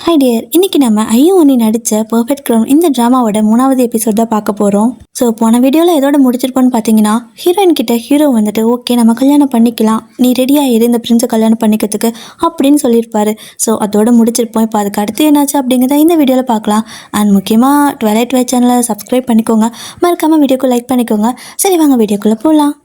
Hi dear, இன்னைக்கு நம்ம ஐயோ ஒன்னி நடித்த பர்ஃபெக்ட் க்ரௌன் இந்த ட்ராமாவோட 3வது எபிசோட் தான் பார்க்க போகிறோம். ஸோ போன வீடியோவில் எதோட முடிச்சிருப்போன்னு பார்த்தீங்கன்னா, ஹீரோயின் கிட்ட ஹீரோ வந்துட்டு ஓகே நம்ம கல்யாணம் பண்ணிக்கலாம், நீ ரெடியாக இரு இந்த பிரின்ஸை கல்யாணம் பண்ணிக்கிறதுக்கு அப்படின்னு சொல்லியிருப்பாரு. ஸோ அதோட முடிச்சிருப்போம். இப்போ அதுக்கு அடுத்து என்னாச்சு அப்படிங்கிறத இந்த வீடியோவில் பார்க்கலாம். அண்ட் முக்கியமாக ட்வெலைட் வே சேனலை சப்ஸ்கிரைப் பண்ணிக்கோங்க, மறக்காமல் வீடியோக்கு லைக் பண்ணிக்கோங்க. சரி வாங்க வீடியோக்குள்ளே போகலாம்.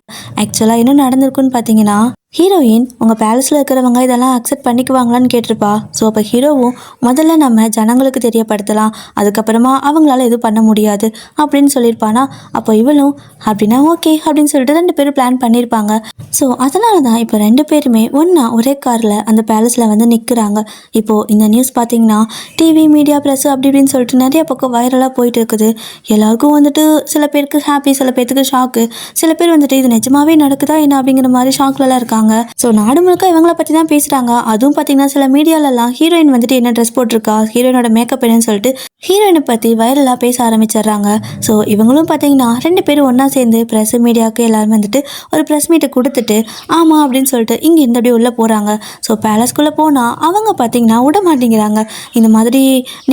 ஆக்சுவலாக என்ன நடந்திருக்குன்னு பார்த்தீங்கன்னா, ஹீரோயின் உங்கள் பேலஸில் இருக்கிறவங்க இதெல்லாம் அக்செப்ட் பண்ணிக்குவாங்களான்னு கேட்டிருப்பா. ஸோ அப்போ ஹீரோவும் முதல்ல நம்ம ஜனங்களுக்கு தெரியப்படுத்தலாம், அதுக்கப்புறமா அவங்களால எதுவும் பண்ண முடியாது அப்படின்னு சொல்லியிருப்பானா. அப்போ இவளும் அப்படின்னா ஓகே அப்படின்னு சொல்லிட்டு 2 பேரும் பிளான் பண்ணியிருப்பாங்க. ஸோ அதனால தான் இப்போ 2 பேருமே ஒன்றா ஒரே காரில் அந்த பேலஸில் வந்து நிற்கிறாங்க. இப்போது இந்த நியூஸ் பார்த்தீங்கன்னா டிவி மீடியா ப்ரெஸ் அப்படி இப்படின்னு சொல்லிட்டு நிறைய பக்கம் வைரலாக போயிட்டு இருக்குது. எல்லாருக்கும் வந்துட்டு சில பேருக்கு ஹாப்பி, சில பேருக்கு ஷாக்கு, சில பேர் வந்துட்டு இது நிஜமாவே நடக்குதா என்ன அப்படிங்கிற மாதிரி ஷாக்லலாம் இருக்காங்க. ஸோ நாடு முழுக்க இவங்களை பற்றி தான் பேசுகிறாங்க. அதுவும் பார்த்தீங்கன்னா சில மீடியாலெல்லாம் ஹீரோயின் வந்துட்டு என்ன ட்ரெஸ் போட்டிருக்கா, ஹீரோயினோட மேக்கப் என்னன்னு சொல்லிட்டு ஹீரோயினை பற்றி வைரலாக பேச ஆரம்பிச்சிடுறாங்க. ஸோ இவங்களும் பார்த்தீங்கன்னா 2 பேரும் ஒன்றா சேர்ந்து ப்ரெஸ் மீடியாவுக்கு எல்லாருமே வந்துட்டு ஒரு ப்ரெஸ் மீட்டை கொடுத்துட்டு ஆமாம் அப்படின்னு சொல்லிட்டு இங்கே இருந்து அப்படியே உள்ளே போகிறாங்க. ஸோ பேலஸ்குள்ளே போனால் அவங்க பார்த்தீங்கன்னா விட மாட்டேங்கிறாங்க. இந்த மாதிரி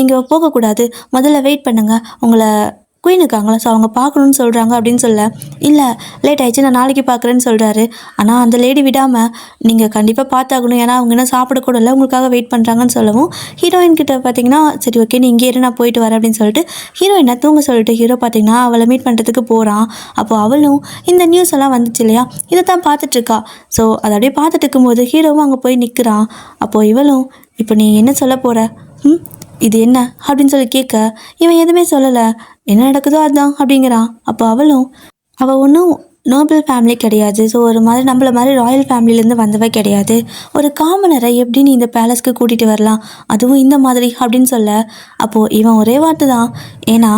நீங்கள் போகக்கூடாது, முதல்ல வெயிட் பண்ணுங்கள், உங்களை குயின் இருக்காங்களா ஸோ அவங்க பார்க்கணுன்னு சொல்கிறாங்க அப்படின்னு சொல்ல, இல்லை லேட் ஆயிடுச்சு நான் நாளைக்கு பார்க்குறேன்னு சொல்கிறாரு. ஆனால் அந்த லேடி விடாமல் நீங்கள் கண்டிப்பாக பார்த்தாகணும், ஏன்னா அவங்க என்ன சாப்பிடக்கூட இல்லை, உங்களுக்காக வெயிட் பண்ணுறாங்கன்னு சொல்லவும் ஹீரோயின் கிட்ட பார்த்தீங்கன்னா சரி ஓகே நீ இங்கே இரு நான் போயிட்டு வரேன் அப்படின்னு சொல்லிட்டு ஹீரோயினை தூங்க சொல்லிட்டு ஹீரோ பார்த்தீங்கன்னா அவளை மீட் பண்ணுறதுக்கு போகிறான். அப்போது அவளும் இந்த நியூஸ் எல்லாம் வந்துச்சு இல்லையா, இதை தான் பார்த்துட்ருக்கா. ஸோ அதை அப்படியே பார்த்துட்டு இருக்கும்போது ஹீரோவும் அங்கே போய் நிற்கிறான். அப்போது இவளும் இப்போ நீ என்ன சொல்ல போகிற, இது என்ன அப்படின்னு சொல்லி கேட்க இவன் எதுவுமே சொல்லலை, என்ன நடக்குதோ அதுதான் அப்படிங்கிறான். அப்போ அவள் ஒன்றும் நோபல் ஃபேமிலி கிடையாது, ஸோ ஒரு மாதிரி நம்மள மாதிரி ராயல் ஃபேமிலியிலேருந்து வந்தவ கிடையாது, ஒரு காமனரை எப்படி நீ இந்த பேலஸ்க்கு கூட்டிகிட்டு வரலாம், அதுவும் இந்த மாதிரி அப்படின்னு சொல்ல, அப்போது இவன் ஒரே வார்த்தை தான், ஏன்னா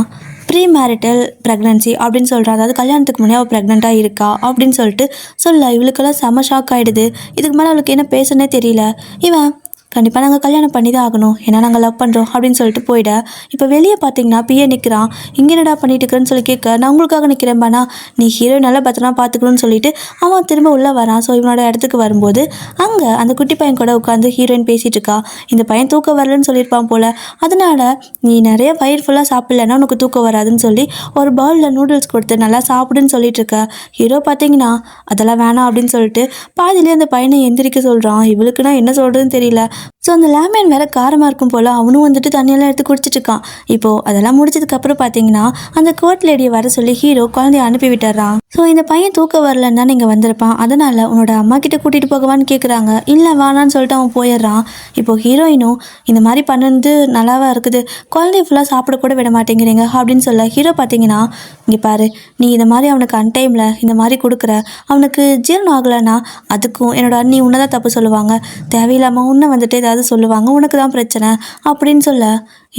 ப்ரீ மேரிட்டல் ப்ரெக்னன்சி அப்படின்னு சொல்கிறா, அதாவது கல்யாணத்துக்கு முன்னே அவள் ப்ரெக்னெண்ட்டாக இருக்கா அப்படின்னு சொல்லிட்டு சொல்ல இவளுக்கெல்லாம் செம ஷாக் ஆகிடுது. இதுக்கு மேலே அவளுக்கு என்ன பேசுனே தெரியல. இவன் கண்டிப்பாக நாங்கள் கல்யாணம் பண்ணி தான் ஆகணும், ஏன்னா நாங்கள் லவ் பண்ணுறோம் அப்படின்னு சொல்லிட்டு போயிட. இப்போ வெளியே பார்த்தீங்கன்னா பிஏ நிற்கிறான். இங்கே என்னடா பண்ணிட்டு இருக்கிறேன்னு சொல்லி கேட்க, நான் உங்களுக்காக நிற்கிறேன் பானா, நீ ஹீரோ நல்லா பத்திரமா பார்த்துக்கணும்னு சொல்லிட்டு அவன் திரும்ப உள்ளே வரான். ஸோ இவனோட இடத்துக்கு வரும்போது அங்கே அந்த குட்டி பையன் கூட உட்காந்து ஹீரோயின் பேசிகிட்டு இருக்கா. இந்த பையன் தூக்கம் வரலன்னு சொல்லியிருப்பான் போல், அதனால் நீ நிறைய வயிறு ஃபுல்லாக சாப்பிட்லன்னா உனக்கு தூக்கம் வராதுன்னு சொல்லி ஒரு பவுலில் நூடுல்ஸ் கொடுத்து நல்லா சாப்பிடுன்னு சொல்லிட்டு இருக்க. ஹீரோ பார்த்தீங்கன்னா அதெல்லாம் வேணாம் அப்படின்னு சொல்லிட்டு பாதியிலே அந்த பையனை எந்திரிக்க சொல்கிறான். இவளுக்குன்னா என்ன சொல்கிறதுன்னு தெரியல. ஸோ அந்த லேமன் வேறு காரமாக இருக்கும் போல் அவனும் வந்துட்டு தண்ணியெல்லாம் எடுத்து குடிச்சிட்டு இருக்கான். இப்போது அதெல்லாம் முடிச்சதுக்கப்புறம் பார்த்தீங்கன்னா அந்த கோர்ட் லேடியை வர சொல்லி ஹீரோ குழந்தைய அனுப்பி விட்டுறான். ஸோ இந்த பையன் தூக்கம் வரலன்னு தான் நீங்கள் வந்திருப்பான், அதனால் உன்னோட அம்மா கிட்ட கூட்டிகிட்டு போகவான்னு கேட்குறாங்க. இல்லை வேணான்னு சொல்லிட்டு அவன் போயிடுறான். இப்போது ஹீரோயினும் இந்த மாதிரி பண்ணது நல்லாவா இருக்குது, குழந்தைய ஃபுல்லாக சாப்பிடக்கூட விட மாட்டேங்கிறீங்க அப்படின்னு சொல்ல ஹீரோ பார்த்தீங்கன்னா இங்கே பாரு, நீ இந்த மாதிரி அவனுக்கு அன்டைமில் இந்த மாதிரி கொடுக்குற, அவனுக்கு ஜீரணம் ஆகலைன்னா அதுக்கும் என்னோட அண்ணி உன்னை தான் தப்பு சொல்லுவாங்க, தேவையில்லாமல் உன்னை வந்துட்டு ஏதாவது சொல்லுவாங்க, உனக்கு தான் பிரச்சனை அப்படின்னு சொல்ல,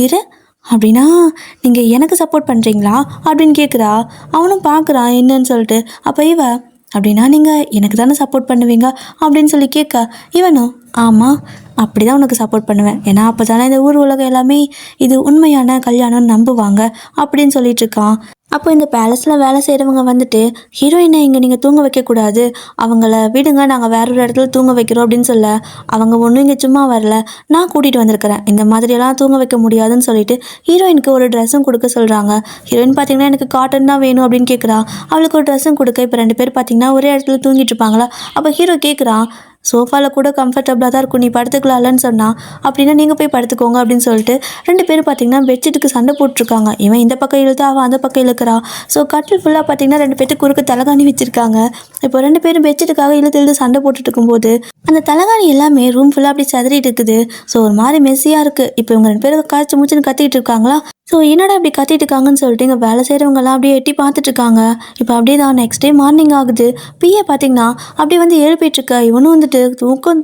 இரு அப்படின்னா நீங்கள் எனக்கு சப்போர்ட் பண்ணுறீங்களா அப்படின்னு கேட்குறா. அவனும் பார்க்குறான் என்னன்னு சொல்லிட்டு. அப்போ அப்படின்னா நீங்கள் எனக்கு தானே சப்போர்ட் பண்ணுவீங்க அப்படின்னு சொல்லி கேட்க, இவனும் ஆமாம் அப்படி தான் உனக்கு சப்போர்ட் பண்ணுவேன், ஏன்னா அப்போ தானே இந்த ஊர் உலகம் எல்லாமே இது உண்மையான கல்யாணம்னு நம்புவாங்க அப்படின்னு சொல்லிட்டு இருக்கான். அப்போ இந்த பேலஸில் வேலை செய்கிறவங்க வந்துட்டு ஹீரோயினை இங்கே நீங்கள் தூங்க வைக்கக்கூடாது, அவங்கள விடுங்க, நாங்கள் வேற ஒரு இடத்துல தூங்க வைக்கிறோம் அப்படின்னு சொல்ல, அவங்க ஒன்றும் இங்கே சும்மா வரல, நான் கூட்டிகிட்டு வந்திருக்கிறேன், இந்த மாதிரியெல்லாம் தூங்க வைக்க முடியாதுன்னு சொல்லிட்டு ஹீரோயினுக்கு ஒரு ட்ரெஸ்ஸும் கொடுக்க சொல்கிறாங்க. ஹீரோயின் பார்த்தீங்கன்னா எனக்கு காட்டன் தான் வேணும் அப்படின்னு கேட்குறா. அவளுக்கு ஒரு ட்ரெஸ்ஸும் கொடுக்க இப்போ 2 பேர் பார்த்தீங்கன்னா ஒரே இடத்துல தூங்கிட்டு இருப்பாங்களா. அப்போ ஹீரோ கேட்குறான், சோஃபாவில் கூட கம்ஃபர்டபுளாக தான் இருக்கும், நீ படுத்துக்கலாம்லன்னு சொன்னால், அப்படின்னா நீங்கள் போய் படுத்துக்கோங்க அப்படின்னு சொல்லிட்டு 2 பேரும் பார்த்தீங்கன்னா பெட்ஷீட்டுக்கு சண்டை போட்டிருக்காங்க. இவன் இந்த பக்கம் இழுத்து அவன் அந்த பக்கம் இழுக்கிறா. ஸோ கட்டில் ஃபுல்லாக பார்த்தீங்கன்னா 2 பேருக்கு குறுக்க தலகாணி வச்சுருக்காங்க. இப்போ 2 பேரும் பெட்ஷீட்டுக்காக இழுத்து சண்டை போட்டுட்டு இருக்கும்போது அந்த தலகாணி எல்லாமே ரூம் ஃபுல்லாக அப்படி சதறிட்டு இருக்குது. ஸோ ஒரு மாதிரி மெஸ்ஸியாக இருக்குது. இப்போ இவங்க 2 பேரும் காய்ச்சி மூச்சுன்னு கத்திட்டு இருக்காங்களா. ஸோ என்னடா அப்படி கத்திட்டு இருக்காங்கன்னு சொல்லிட்டு இங்கே வேலை செய்கிறவங்கலாம் அப்படியே எட்டி பார்த்துட்ருக்காங்க. இப்போ அப்படியே தான் நெக்ஸ்ட் டே மார்னிங் ஆகுது. பிஏ பார்த்தீங்கன்னா அப்படியே வந்து எழுப்பிட்டுருக்கா. இவனும் வந்துட்டு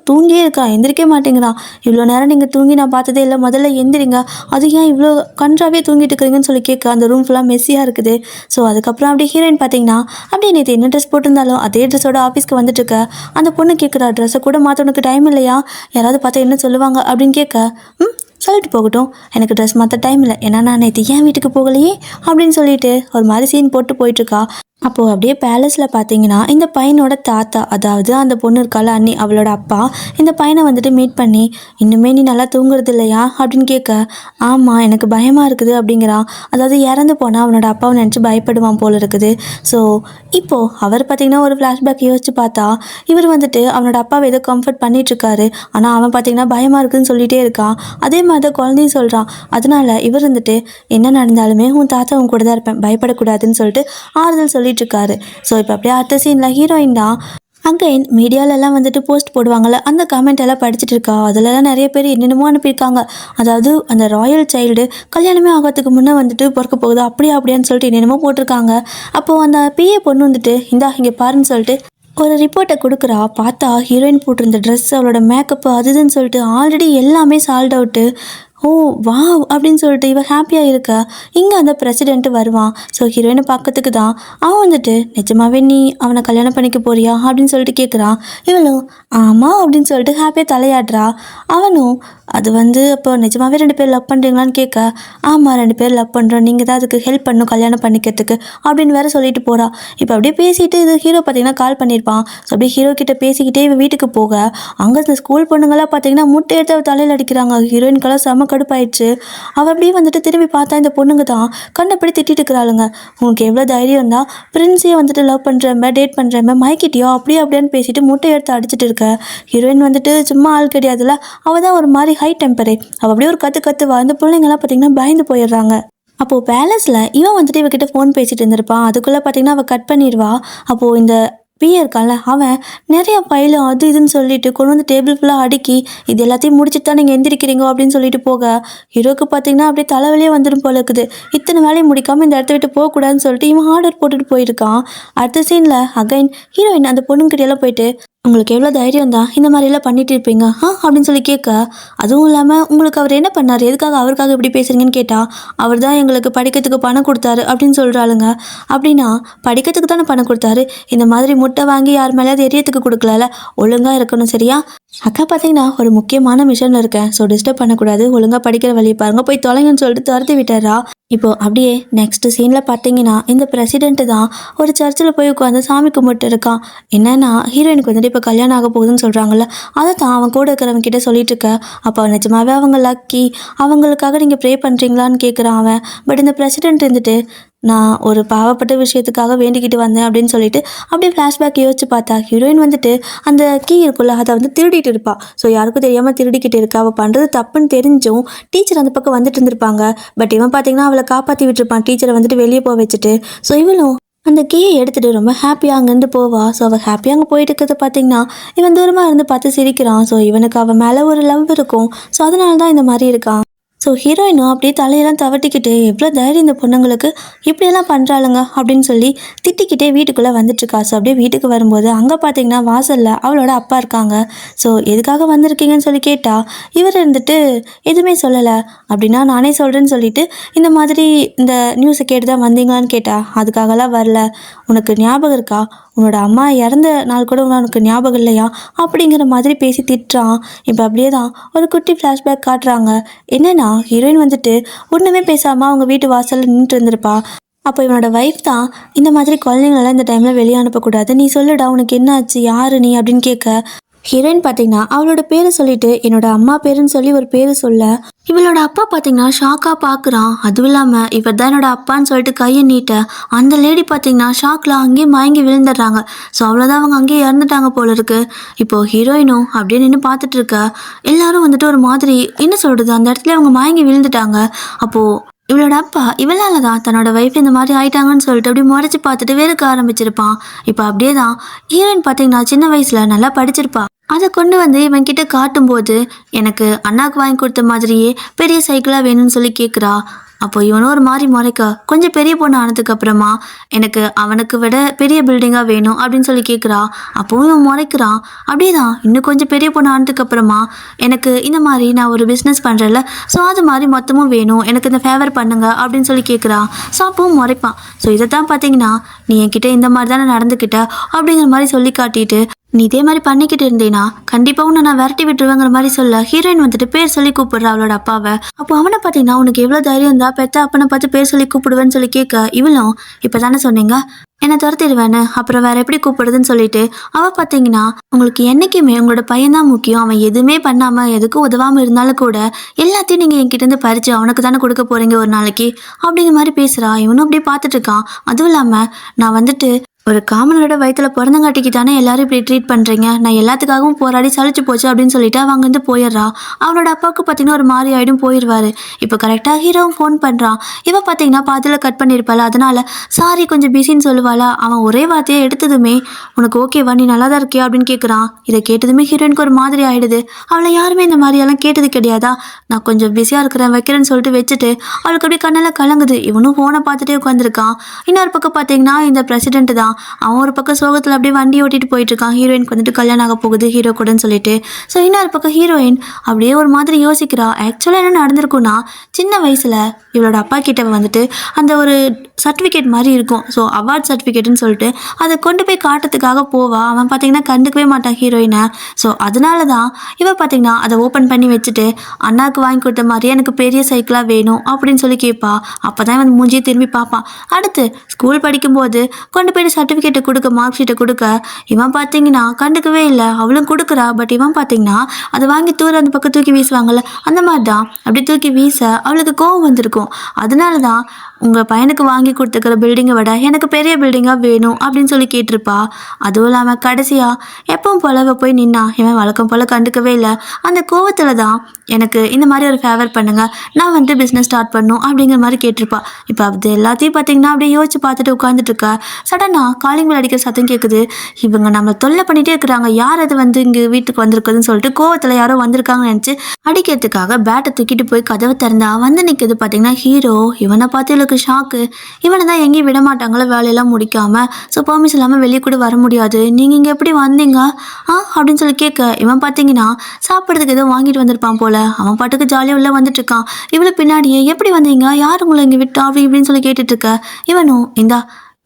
தூங்கியே இருக்கா, எந்திரிக்க மாட்டேங்கிறான். இவ்வளோ நேரம் நீங்கள் தூங்கி நான் பார்த்ததே இல்லை, முதல்ல எந்திரிங்க, அது ஏன் இவ்வளோ கன்றாவே தூங்கிட்டு இருக்கிறீங்கன்னு சொல்லி கேட்க அந்த ரூம் ஃபுல்லாக மெஸ்ஸியாக இருக்குது. ஸோ அதுக்கப்புறம் அப்படியே ஹீரோயின் பார்த்தீங்கன்னா அப்படியே நேற்று என்ன ட்ரெஸ் போட்டிருந்தாலும் அதே ட்ரெஸ்ஸோட ஆஃபீஸ்க்கு வந்துட்டு இருக்க. அந்த பொண்ணு கேட்குறா, ட்ரெஸ்ஸை கூட மாற்ற உனக்கு டைம் இல்லையா, யாராவது பார்த்தா என்ன சொல்லுவாங்க அப்படின்னு கேட்க, சொல்லிட்டு போகட்டும், எனக்கு ட்ரெஸ் மாற்ற டைம் இல்லை, ஏன்னா நான் நேற்று ஏன் வீட்டுக்கு போகலையே அப்படின்னு சொல்லிட்டு ஒரு மாதிரி சீன் போட்டு போயிட்டுருக்கா. அப்போது அப்படியே பேலஸில் பார்த்தீங்கன்னா இந்த பையனோட தாத்தா, அதாவது அந்த பொண்ணு இருக்கால அண்ணி, அவளோட அப்பா இந்த பையனை வந்துட்டு மீட் பண்ணி, இன்னுமே நீ நல்லா தூங்குறது இல்லையா அப்படின்னு கேட்க, ஆமாம் எனக்கு பயமாக இருக்குது அப்படிங்கிறான். அதாவது இறந்து போனால் அவனோட அப்பாவை நினச்சி பயப்படுவான் போல இருக்குது. ஸோ இப்போது அவர் பார்த்தீங்கன்னா ஒரு ஃப்ளாஷ்பேக் யோசிச்சு பார்த்தா, இவர் வந்துட்டு அவனோட அப்பாவை ஏதோ கம்ஃபர்ட் பண்ணிகிட்ருக்காரு. ஆனால் அவன் பார்த்தீங்கன்னா பயமாக இருக்குதுன்னு சொல்லிகிட்டே இருக்கான். அதே மாதிரி தான் குழந்தையும் சொல்கிறான். அதனால இவர் வந்துட்டு என்ன நடந்தாலுமே உன் தாத்தா உன் கூட தான் இருப்பேன், பயப்படக்கூடாதுன்னு சொல்லிட்டு ஆறுதல் சொல்லிட்டு இருக்காரு. ஸோ இப்போ அப்படியே அடுத்த சீனில் ஹீரோயின் தான் அகைன் மீடியாலெல்லாம் வந்துட்டு போஸ்ட் போடுவாங்கள்ல, அந்த கமெண்ட் எல்லாம் படிச்சுட்டு இருக்கா. அதிலலாம் நிறைய பேர் என்னென்னமோ அனுப்பியிருக்காங்க. அதாவது அந்த ராயல் சைல்டு கல்யாணமே ஆகிறதுக்கு முன்னே வந்துட்டு பிறக்க போகுது, அப்படியே அப்படியான்னு சொல்லிட்டு என்னென்னமோ போட்டிருக்காங்க. அப்போது அந்த பிஏ பொண்ணு வந்துட்டு இந்தா இங்கே பாருன்னு சொல்லிட்டு ஒரு ரிப்போர்ட்டை கொடுக்குறா. பார்த்தா ஹீரோயின் போட்டிருந்த ட்ரெஸ், அவளோட மேக்கப்பு, அதுன்னு சொல்லிட்டு ஆல்ரெடி எல்லாமே சால்ட் அவுட்டு. ஓ வாவ் அப்படின்னு சொல்லிட்டு இவ ஹாப்பியாக இருக்கா. இங்கே அந்த பிரசிடென்ட்டு வருவான். ஸோ ஹீரோயினை பார்க்கறதுக்கு தான். அவன் வந்துட்டு நிஜமாவே நீ அவனை கல்யாணம் பண்ணிக்க போறியா அப்படின்னு சொல்லிட்டு கேட்குறான். இவளும் ஆமாம் அப்படின்னு சொல்லிட்டு ஹாப்பியாக தலையாடுறா. அவனும் அது வந்து அப்போ நிஜமாவே 2 பேர் லவ் பண்ணுறீங்களான்னு கேட்க, ஆமாம் 2 பேர் லவ் பண்ணுறோம், நீங்கள் தான் அதுக்கு ஹெல்ப் பண்ணணும் கல்யாணம் பண்ணிக்கிறதுக்கு அப்படின்னு வேற சொல்லிட்டு போகிறா. இப்போ அப்படியே பேசிட்டு இது ஹீரோ பார்த்தீங்கன்னா கால் பண்ணியிருப்பான். ஸோ அப்படியே ஹீரோ கிட்ட பேசிக்கிட்டே இவன் வீட்டுக்கு போக, அங்கே இந்த ஸ்கூல் பொண்ணுங்களாம் பார்த்தீங்கன்னா முட்டை எடுத்து அவ தலையில் அடிக்கிறாங்க. ஹீரோயின்கெல்லாம் செம கடுப்பாயிடுச்சு. அவள் அப்படியே வந்துட்டு திரும்பி பார்த்தா இந்த பொண்ணுங்க தான் கண்ணப்படி திட்டிட்டு இருக்கிறாளுங்க. உங்களுக்கு எவ்வளோ தைரியம் தான் பிரின்ஸையே வந்துட்டு லவ் பண்ணுறமே, டேட் பண்ணுறமே, மயக்கிட்டியோ அப்படியே அப்படியான்னு பேசிட்டு முட்டை எடுத்து அடிச்சிட்டு இருக்க. ஹீரோயின் வந்துட்டு சும்மா ஆள் கிடையாதுல்ல, அவள் தான் ஒரு மாதிரி ஹை டெம்பரே. அவள் அப்படியே ஒரு கத்துவா. அந்த பிள்ளைங்கள்லாம் பார்த்தீங்கன்னா பயந்து போயிடுறாங்க. அப்போது பேலஸில் இவன் வந்துட்டு இவகிட்ட ஃபோன் பேசிகிட்டு இருந்திருப்பான். அதுக்குள்ளே பார்த்தீங்கன்னா அவள் கட் பண்ணிடுவா. அப்போது இந்த பிஏ இருக்கான்ல, அவன் நிறையா பையிலும் அது இதுன்னு சொல்லிட்டு கொண்டு வந்து டேபிள் ஃபுல்லாக அடுக்கி, இது எல்லாத்தையும் முடிச்சுட்டு தான் நீங்கள் எந்திரிக்கிறீங்க அப்படின்னு சொல்லிட்டு போக, ஹீரோக்கு பார்த்தீங்கன்னா அப்படியே தலைவலியே வந்துடும் போல இருக்குது. இத்தனை வேலையை முடிக்காமல் இந்த இடத்த விட்டு போகக்கூடாதுன்னு சொல்லிட்டு இவன் ஆர்டர் போட்டுட்டு போயிருக்கான். அடுத்த சீனில் அகைன் ஹீரோயின் அந்த பொண்ணுங்கிட்டெல்லாம் போயிட்டு, உங்களுக்கு எவ்வளோ தைரியம் தான் இந்த மாதிரிலாம் பண்ணிட்டு இருப்பீங்க அப்படின்னு சொல்லி கேட்க, அதுவும் இல்லாமல் உங்களுக்கு அவர் என்ன பண்ணார், எதுக்காக அவருக்காக இப்படி பேசுகிறீங்கன்னு கேட்டால், அவர் தான் எங்களுக்கு படிக்கிறதுக்கு பணம் கொடுத்தாரு அப்படின்னு சொல்கிறாளுங்க. அப்படின்னா படிக்கிறதுக்கு தானே பணம் கொடுத்தாரு, இந்த மாதிரி முட்டை வாங்கி யார் மேலேயாவது எரியத்துக்கு கொடுக்கல, ஒழுங்காக இருக்கணும் சரியா. அக்கா பார்த்தீங்கன்னா ஒரு முக்கியமான மிஷனில் இருக்கேன், ஸோ டிஸ்டர்ப் பண்ணக்கூடாது, ஒழுங்காக படிக்கிற வழியை பாருங்க, போய் தொலைங்கன்னு சொல்லிட்டு துரத்தி விட்டாரா. இப்போ அப்படியே நெக்ஸ்ட் சீனில் பார்த்தீங்கன்னா இந்த பிரசிடென்ட்டு தான் ஒரு சர்ச்சில் போய் உட்காந்து சாமி கும்பிட்டு இருக்கான். என்னன்னா ஹீரோயினுக்கு வந்துட்டு இப்போ கல்யாணம் ஆக போகுதுன்னு சொல்கிறாங்கல்ல, அதை தான் அவன் கூட இருக்கிறவங்க கிட்ட சொல்லிட்டு இருக்க. அப்போ நிஜமாவே அவங்க லக்கி, அவங்களுக்காக நீங்கள் ப்ரே பண்ணுறீங்களான்னு கேட்குறான் அவன். பட் இந்த பிரசிடென்ட் இருந்துட்டு நான் ஒரு பாவப்பட்ட விஷயத்துக்காக வேண்டிக்கிட்டு வந்தேன் அப்படின்னு சொல்லிட்டு அப்படியே ஃப்ளாஷ்பேக் யோசிச்சு பார்த்தா ஹீரோயின் வந்துட்டு அந்த கீ இருக்குல்ல அதை வந்து திருடிட்டு இருப்பா. ஸோ யாருக்கும் தெரியாமல் திருடிக்கிட்டு இருக்கா. அவள் பண்ணுறது தப்புன்னு தெரிஞ்சும் டீச்சர் அந்த பக்கம் வந்துட்டு இருந்திருப்பாங்க. பட் இவன் பார்த்தீங்கன்னா அவளை காப்பாற்றி விட்டுருப்பான், டீச்சரை வந்துட்டு வெளியே போக வச்சுட்டு. ஸோ இவளும் அந்த கீயை எடுத்துகிட்டு ரொம்ப ஹாப்பியாக அங்கேருந்து போவா. ஸோ அவள் ஹாப்பியாக அங்கே போயிட்டு இருக்கிறத பார்த்தீங்கன்னா இவன் தூரமாக இருந்து பார்த்து சிரிக்கிறான். ஸோ இவனுக்கு அவன் மேலே ஒரு லவ் இருக்கும். ஸோ அதனால தான் இந்த மாதிரி இருக்கான். ஸோ ஹீரோயினும் அப்படியே தலையெல்லாம் தவட்டிக்கிட்டு எவ்வளோ தைரியம் இந்த பொண்ணுங்களுக்கு இப்படியெல்லாம் பண்ணுறாளுங்க அப்படின்னு சொல்லி திட்டிக்கிட்டே வீட்டுக்குள்ளே வந்துட்டுருக்கா. ஸோ அப்படியே வீட்டுக்கு வரும்போது அங்கே பார்த்தீங்கன்னா வாசலில் அவளோட அப்பா இருக்காங்க. ஸோ எதுக்காக வந்திருக்கீங்கன்னு சொல்லி கேட்டால் இவர் இருந்துட்டு எதுவுமே சொல்லலை. அப்படின்னா நானே சொல்கிறேன்னு சொல்லிட்டு இந்த மாதிரி இந்த நியூஸை கேட்டு தான் வந்தீங்களான்னு கேட்டா, அதுக்காகலாம் வரல, உனக்கு ஞாபகம் இருக்கா, உன்னோட அம்மா இறந்த நாள் கூட உனக்கு ஞாபகம் இல்லையா அப்படிங்கிற மாதிரி பேசி திட்டுறான். இப்போ அப்படியே தான் ஒரு குட்டி ஃப்ளாஷ்பேக் காட்டுறாங்க. என்னென்னா ஹீரோயின் வந்துட்டு ஒன்றுமே பேசாமல் அவங்க வீட்டு வாசலில் நின்றுட்டு இருந்திருப்பா. அப்போ இவனோட ஒய்ஃப் தான் இந்த மாதிரி குழந்தைங்களெல்லாம் இந்த டைமில் வெளியே அனுப்பக்கூடாது, நீ சொல்லுடா உனக்கு என்ன ஆச்சு, யாரு நீ அப்படின்னு கேட்க, ஹீரோயின் பார்த்தீங்கன்னா அவளோட பேரை சொல்லிட்டு என்னோட அம்மா பேருன்னு சொல்லி ஒரு பேரை சொல்ல, இவளோட அப்பா பார்த்தீங்கன்னா ஷாக்காக பார்க்குறான். அதுவும் இல்லாமல் இவர் தான் என்னோட அப்பான்னு சொல்லிட்டு கையை நீட்ட அந்த லேடி பார்த்தீங்கன்னா ஷாக்கில் அங்கேயே மயங்கி விழுந்துடுறாங்க. ஸோ அவ்வளோதான், அவங்க அங்கேயே இறந்துட்டாங்க போல இருக்கு. இப்போது ஹீரோயினும் அப்படியே நின்று பார்த்துட்டு இருக்க. எல்லாரும் வந்துட்டு ஒரு மாதிரி என்ன சொல்கிறது, அந்த இடத்துல அவங்க மயங்கி விழுந்துட்டாங்க. அப்போது இவளோட அப்பா இவளால தான் தன்னோட ஒய்ஃப் இந்த மாதிரி ஆயிட்டாங்கன்னு சொல்லிட்டு அப்படியே முறைச்சி பார்த்துட்டு வெறுக்க ஆரம்பிச்சிருப்பான். இப்போ அப்படியே தான் ஹீரோயின் பார்த்தீங்கன்னா சின்ன வயசில் நல்லா படிச்சிருப்பா. அதை கொண்டு வந்து இவன் கிட்ட காட்டும்போது எனக்கு அண்ணாக்கு வாங்கி கொடுத்த மாதிரியே பெரிய சைக்கிளாக வேணும்னு சொல்லி கேட்குறா. அப்போ இவனும் ஒரு மாதிரி முறைக்க, கொஞ்சம் பெரிய பொண்ணு ஆனதுக்கு அப்புறமா எனக்கு அவனுக்கு விட பெரிய பில்டிங்காக வேணும் அப்படின்னு சொல்லி கேட்குறா. அப்போவும் இவன் முறைக்கிறான். அப்படியே தான் இன்னும் கொஞ்சம் பெரிய பொண்ணு ஆனதுக்கு அப்புறமா எனக்கு இந்த மாதிரி நான் ஒரு பிஸ்னஸ் பண்ணுறேன்ல, ஸோ அது மாதிரி மொத்தமும் வேணும், எனக்கு இந்த ஃபேவர் பண்ணுங்க அப்படின்னு சொல்லி கேட்குறா. ஸோ அப்பவும் முறைப்பான். ஸோ இதை தான் பார்த்தீங்கன்னா நீ என்கிட்ட இந்த மாதிரி தானே நடந்துக்கிட்ட அப்படிங்கிற மாதிரி சொல்லி காட்டிட்டு நீ இதே மாதிரி பண்ணிக்கிட்டு இருந்தேனா கண்டிப்பா உன்னை நான் விரட்டி விட்டுருவேங்கிற மாதிரி சொல்ல ஹீரோயின் வந்துட்டு பேர் சொல்லி கூப்பிடுறா அவளோட அப்பாவை. அப்போ அவனை பார்த்தீங்கன்னா உனக்கு எவ்வளவு தைரியம் இருந்தா பெத்த அப்பனை பார்த்து பேர் சொல்லி கூப்பிடுவேன்னு சொல்லி கேட்க இவளும் இப்பதானே சொன்னீங்க என்னை துரத்திடுவேன்னு அப்புறம் வேற எப்படி கூப்பிடுதுன்னு சொல்லிட்டு அவ பார்த்தீங்கன்னா உங்களுக்கு என்னைக்குமே உங்களோட பையன் தான் முக்கியம், அவன் எதுவுமே பண்ணாம எதுக்கும் உதவாம இருந்தாலும் கூட எல்லாத்தையும் நீங்க என்கிட்ட இருந்து பறிச்சு அவனுக்கு தானே கொடுக்க போறீங்க ஒரு நாளைக்கு அப்படிங்கிற மாதிரி பேசுறா. இவனும் அப்படியே பார்த்துட்டு இருக்கான். அதுவும் இல்லாம நான் வந்துட்டு ஒரு காமனோட வயிற்றுல பிறந்தங்காட்டிக்கு தானே எல்லாரும் இப்படி ட்ரீட் பண்ணுறீங்க, நான் எல்லாத்துக்காகவும் போராடி சலிச்சு போச்சு அப்படின்னு சொல்லிட்டு அவங்க வந்து போயிடுறா. அவனோட அப்பாவுக்கு பார்த்தீங்கன்னா ஒரு மாதிரி ஆகிடும் போயிடுவாரு. இப்போ கரெக்டாக ஹீரோவும் ஃபோன் பண்ணுறான். இவன் பார்த்தீங்கன்னா பாதியில் கட் பண்ணியிருப்பாள், அதனால சாரி கொஞ்சம் பிஸின்னு சொல்லுவாளா. அவன் ஒரே வார்த்தையை எடுத்ததுமே உனக்கு ஓகேவா நீ நல்லா தான் இருக்கியா அப்படின்னு கேட்குறான். இதை கேட்டதுமே ஹீரோயினுக்கு ஒரு மாதிரி ஆகிடுது. அவளை யாருமே இந்த மாதிரியெல்லாம் கேட்டது கிடையாதா. நான் கொஞ்சம் பிஸியாக இருக்கிறேன் வைக்கிறேன்னு சொல்லிட்டு வச்சுட்டு அவளுக்கு அப்படியே கண்ணெல்லாம் கலங்குது. இவனும் ஃபோனை பார்த்துட்டே உட்காந்துருக்கான். இன்னொரு பக்கம் பார்த்தீங்கன்னா இந்த பிரசிடென்ட் தான், அவன் ஒரு பக்கம் சோகத்தில் அப்படியே வண்டி ஓட்டிட்டு போயிட்டு இருக்கான். ஹீரோயினுக்கு வந்துட்டு கல்யாணம் ஆக போகுது ஹீரோ கூடன்னு சொல்லிட்டு. ஸோ இன்னொரு பக்கம் ஹீரோயின் அப்படியே ஒரு மாதிரி யோசிக்கிறா. ஆக்சுவலாக என்ன நடந்திருக்குன்னா சின்ன வயசில் இவளோட அப்பா கிட்ட வந்துட்டு அந்த ஒரு சர்டிஃபிகேட் மாதிரி இருக்கும், ஸோ அவார்ட் சர்டிஃபிகேட்னு சொல்லிட்டு அதை கொண்டு போய் காட்டுறதுக்காக போவா. அவன் பார்த்தீங்கன்னா கண்டுக்கவே மாட்டான் ஹீரோயினை. ஸோ அதனால தான் இவ பார்த்தீங்கன்னா அதை ஓப்பன் பண்ணி வச்சுட்டு அண்ணாவுக்கு வாங்கி கொடுத்த மாதிரியே எனக்கு பெரிய சைக்கிளாக வேணும் அப்படின்னு சொல்லி கேட்பா. அப்போ தான் இவன் மூஞ்சியை திரும்பி பார்ப்பான். அடுத்து ஸ்கூல் படிக்கும்போது கொண்டு போய்ட்டு சர்டிஃபிகேட்டை கொடுக்க மார்க் ஷீட்டை கொடுக்க இவன் பார்த்தீங்கன்னா கண்டுக்கவே இல்லை. அவளும் கொடுக்குறா. பட் இவன் பார்த்தீங்கன்னா அதை வாங்கி தூர அந்த பக்கம் தூக்கி வீசுவாங்கள்ல, அந்த மாதிரி தான் அப்படி தூக்கி வீச அவளுக்கு கோவம் வந்திருக்கும். அதனால தான் உங்கள் பையனுக்கு வாங்கி கொடுத்துக்கிற பில்டிங்கை விட எனக்கு பெரிய பில்டிங்காக வேணும் அப்படின்னு சொல்லி கேட்டிருப்பா. அதுவும் இல்லாமல் கடைசியாக எப்பவும் போல போய் நின்னா இவன் வழக்கம் போல் கண்டுக்கவே இல்லை. அந்த கோவத்தில் தான் எனக்கு இந்த மாதிரி ஒரு ஃபேவர் பண்ணுங்க, நான் வந்துட்டு பிஸ்னஸ் ஸ்டார்ட் பண்ணும் அப்படிங்கிற மாதிரி கேட்டிருப்பா. இப்போ அது எல்லாத்தையும் பார்த்தீங்கன்னா அப்படியே யோசிச்சு பார்த்துட்டு உட்காந்துட்டு இருக்கா. சடனாக காலிங் பெல் அடிக்கிற சத்தம் கேட்குது. இவங்க நம்மளை தொல்லை பண்ணிகிட்டே இருக்கிறாங்க, யார் அது வந்து இங்கே வீட்டுக்கு வந்திருக்குதுன்னு சொல்லிட்டு கோவத்தில் யாரோ வந்திருக்காங்கன்னு நினச்சி அடிக்கிறதுக்காக பேட்டை தூக்கிட்டு போய் கதவை திறந்தா வந்து நிற்குது பார்த்தீங்கன்னா ஹீரோ. இவனை பார்த்து இவளுக்கு ஷாக்கு. இவனை தான் எங்கேயும் விட மாட்டாங்களோ வேலையெல்லாம் முடிக்காம, ஸோ பர்மிஷன் இல்லாமல் வெளியே கூட வர முடியாது, நீங்கள் இங்கே எப்படி வந்தீங்க அப்படின்னு சொல்லி கேட்க இவன் பார்த்தீங்கன்னா சாப்பிட்றதுக்கு ஏதோ வாங்கிட்டு வந்திருப்பான் போல. அவன் பாட்டுக்கு ஜாலியாக உள்ள வந்துட்டு இருக்கான். இவ்வளோ பின்னாடியே எப்படி வந்தீங்க, யார் உங்களை இங்கே விட்டா அப்படி இப்படின்னு சொல்லி கேட்டுட்டு இருக்க. இவனும் இந்தா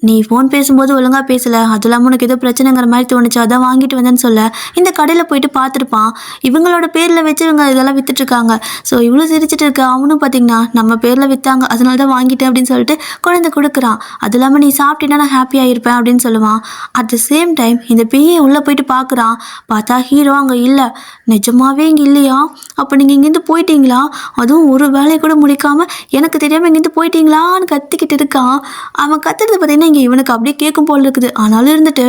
நீ ஃபோன் பேசும்போது ஒழுங்காக பேசலை, அது இல்லாமல் உனக்கு ஏதோ பிரச்சனைங்கிற மாதிரி தோணுச்சு, அதான் வாங்கிட்டு வந்தேன்னு சொல்ல இந்த கடையில் போயிட்டு பார்த்துருப்பான். இவங்களோட பேரில் வச்சு இவங்க இதெல்லாம் விற்றுட்ருக்காங்க. ஸோ இவ்வளோ சிரிச்சிட்டு இருக்க. அவனும் பார்த்தீங்கன்னா நம்ம பேரில் விற்றாங்க அதனால தான் வாங்கிட்டேன் அப்படின்னு சொல்லிட்டு குழந்தை கொடுக்குறான். அது இல்லாமல் நீ சாப்பிட்டீங்கன்னா நான் ஹாப்பியாக இருப்பேன் அப்படின்னு சொல்லுவான். அட் த சேம் டைம் இந்த பிஏ உள்ளே போயிட்டு பார்க்குறான். பார்த்தா ஹீரோ அங்கே இல்லை. நிஜமாவே இங்கே இல்லையா, அப்போ நீங்கள் இங்கேருந்து போயிட்டீங்களா, அதுவும் ஒரு வேலையை கூட முடிக்காமல் எனக்கு தெரியாமல் இங்கேருந்து போயிட்டீங்களான்னு கத்திக்கிட்டு இருக்கான். அவன் கத்துறது பார்த்தீங்கன்னா இங்கே இவனுக்கு அப்படியே கேட்கும் போல் இருக்குது. ஆனாலும் இருந்துட்டு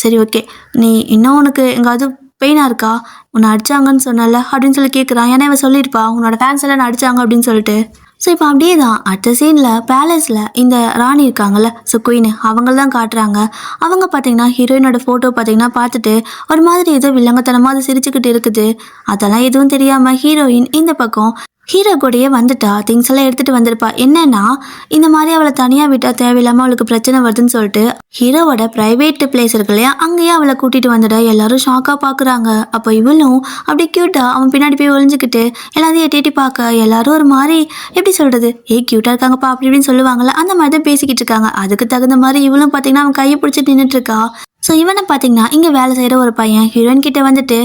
சரி ஓகே நீ இன்னும் உனக்கு எங்காவது பெயினாக இருக்கா, உன்னை அடிச்சாங்கன்னு சொன்னல அப்படின்னு சொல்லி கேட்குறான். ஏன்னா இவன் சொல்லியிருப்பா உன்னோட ஃபேன்ஸ் எல்லாம் அடிச்சாங்க அப்படின்னு சொல்லிட்டு. ஸோ இப்போ அப்படியே தான் அடுத்த சீனில் பேலஸில் இந்த ராணி இருக்காங்கல்ல, ஸோ குயின் அவங்கள தான் காட்டுறாங்க. அவங்க பார்த்தீங்கன்னா ஹீரோயினோட ஃபோட்டோ பார்த்தீங்கன்னா பார்த்துட்டு ஒரு மாதிரி ஏதோ வில்லங்கத்தனமாக சிரிச்சுக்கிட்டு இருக்குது. அதெல்லாம் எதுவும் தெரியாமல் ஹீரோயின் இந்த பக்கம் ஹீரோ கூடயே வந்துட்டா. திங்ஸ் எல்லாம் எடுத்துகிட்டு வந்திருப்பா. என்னன்னா இந்த மாதிரி அவளை தனியாக விட்டால் தேவையில்லாமல் அவளுக்கு பிரச்சனை வருதுன்னு சொல்லிட்டு ஹீரோவோட ப்ரைவேட் பிளேஸ் இருக்கு இல்லையா, அங்கேயே அவளை கூட்டிகிட்டு வந்துட எல்லாரும் ஷாக்காக பார்க்குறாங்க. அப்போ இவளும் அப்படி க்யூட்டாக அவன் பின்னாடி போய் ஒழிஞ்சிக்கிட்டு எல்லாத்தையும் எட்டி பார்க்க எல்லாரும் ஒரு மாதிரி எப்படி சொல்கிறது க்யூட்டாக இருக்காங்கப்பா அப்படி இப்படின்னு சொல்லுவாங்கள்ல, அந்த மாதிரி தான் பேசிக்கிட்டு இருக்காங்க. அதுக்கு தகுந்த மாதிரி இவளும் பார்த்தீங்கன்னா அவன் கையை பிடிச்சிட்டு நின்றுட்டுருக்கா. ஸோ இவனை பார்த்தீங்கன்னா இங்கே வேலை செய்கிற ஒரு பையன் ஹீரோயின் கிட்டே வந்துட்டு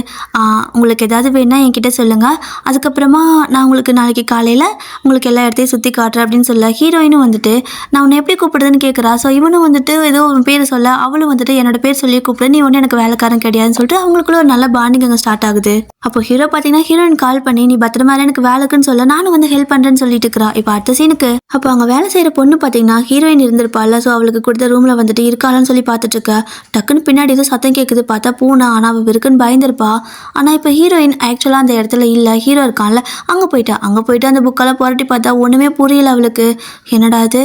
உங்களுக்கு ஏதாவது வேணா என்கிட்ட சொல்லுங்கள், அதுக்கப்புறமா நான் உங்களுக்கு நாளைக்கு காலையில் உங்களுக்கு எல்லா இடத்தையும் சுற்றி காட்டுறேன் அப்படின்னு சொல்ல ஹீரோயினும் வந்துட்டு நான் உன்னை எப்படி கூப்பிடுறதுன்னு கேட்குறா. ஸோ இவனும் வந்துட்டு ஏதோ உன் பேரை சொல்ல அவளும் வந்துட்டு என்னோட பேர் சொல்லி கூப்பிடு, நீ ஒன்றும் எனக்கு வேலைக்காரன் கிடையாதுன்னு சொல்லிட்டு அவங்களுக்குள்ள ஒரு நல்ல பாண்டிங் அங்கே ஸ்டார்ட் ஆகுது. அப்போ ஹீரோ பார்த்தீங்கன்னா ஹீரோயின் கால் பண்ணி நீ பத்திரமா எனக்கு வேலைக்குன்னு சொல்ல நானும் வந்து ஹெல்ப் பண்ணுறேன்னு சொல்லிட்டு இருக்கிறா. இப்போ அடுத்த சீனுக்கு அப்போ அங்கே வேலை செய்கிற பொண்ணு பார்த்தீங்கன்னா ஹீரோயின் இருந்திருப்பாள். ஸோ அவளுக்கு கொடுத்த ரூமில் வந்துட்டு இருக்காளான்னு சொல்லி பார்த்துட்டு இருக்கா. டக்குன்னு பின்னாடி ஏதோ சத்தம் கேட்குது. பார்த்தா பூனா. ஆனால் அவள் இருக்குன்னு பயந்துருப்பா. ஆனால் இப்போ ஹீரோயின் ஆக்சுவலாக அந்த இடத்துல இல்லை, ஹீரோ இருக்கான்ல அங்கே போயிட்டு அந்த புக்கெல்லாம் புரட்டி பார்த்தா ஒன்றுமே புரியல அவளுக்கு. என்னடா இது